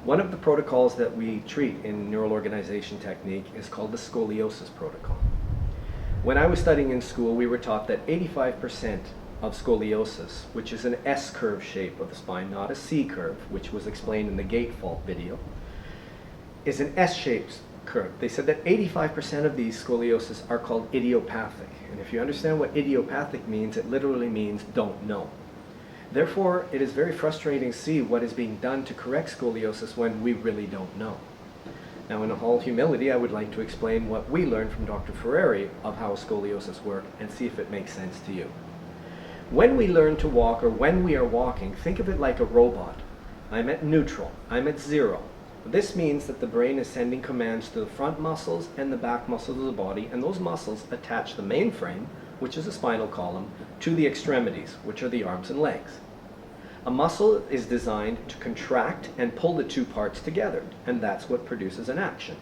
One of the protocols that we treat in neural organization technique is called the Scoliosis Protocol. When I was studying in school, we were taught that 85% of scoliosis, which is an S-curve shape of the spine, not a C-curve, which was explained in the gait fault video, is an S-shaped curve. They said that 85% of these scoliosis are called idiopathic. And if you understand what idiopathic means, it literally means don't know. Therefore, it is very frustrating to see what is being done to correct scoliosis when we really don't know. Now, in all humility, I would like to explain what we learned from Dr. Ferrari of how scoliosis works and see if it makes sense to you. When we learn to walk, or when we are walking, think of it like a robot. I'm at neutral. I'm at 0. This means that the brain is sending commands to the front muscles and the back muscles of the body, and those muscles attach the mainframe, which is the spinal column, to the extremities, which are the arms and legs. A muscle is designed to contract and pull the two parts together, and that's what produces an action.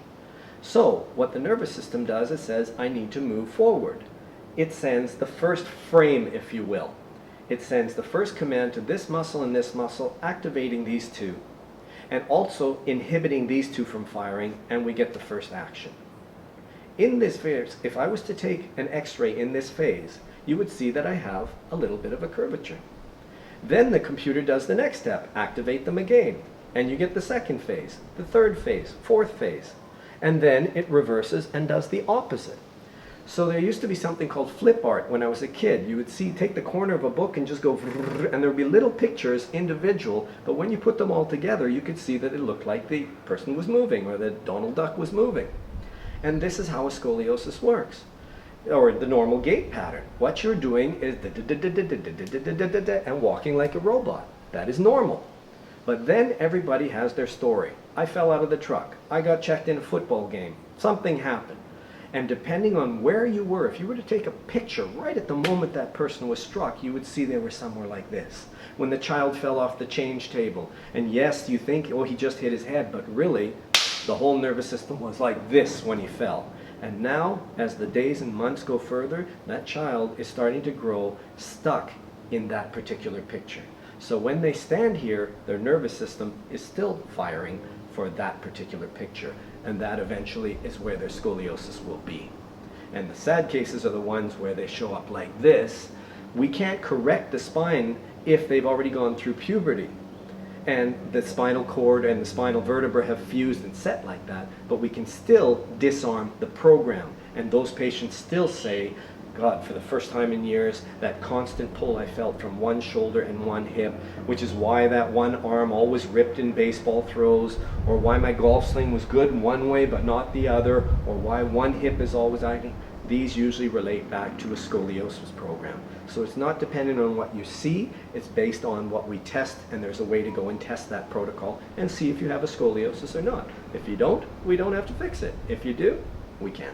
So, what the nervous system does is says, I need to move forward. It sends the first frame, if you will. It sends the first command to this muscle and this muscle, activating these two, and also inhibiting these two from firing, and we get the first action. In this phase, if I was to take an X-ray in this phase, you would see that I have a little bit of a curvature. Then the computer does the next step, activate them again, and you get the second phase, the third phase, fourth phase, and then it reverses and does the opposite. So there used to be something called flip art when I was a kid. You would take the corner of a book and just go, and there would be little pictures, individual, but when you put them all together, you could see that it looked like the person was moving, or that Donald Duck was moving. And this is how a scoliosis works, or the normal gait pattern. What you're doing is and walking like a robot. That is normal. But then everybody has their story. I fell out of the truck. I got checked in a football game. Something happened. And depending on where you were, if you were to take a picture right at the moment that person was struck, you would see they were somewhere like this. When the child fell off the change table, and yes, you think, oh, he just hit his head, but really, the whole nervous system was like this when he fell. And now, as the days and months go further, that child is starting to grow stuck in that particular picture. So when they stand here, their nervous system is still firing for that particular picture, and that eventually is where their scoliosis will be. And the sad cases are the ones where they show up like this. We can't correct the spine if they've already gone through puberty, and the spinal cord and the spinal vertebra have fused and set like that, but we can still disarm the program. And those patients still say, God, for the first time in years, that constant pull I felt from one shoulder and one hip, which is why that one arm always ripped in baseball throws, or why my golf swing was good one way but not the other, or why one hip is always acting. These usually relate back to a scoliosis program. So it's not dependent on what you see, it's based on what we test, and there's a way to go and test that protocol and see if you have a scoliosis or not. If you don't, we don't have to fix it. If you do, we can.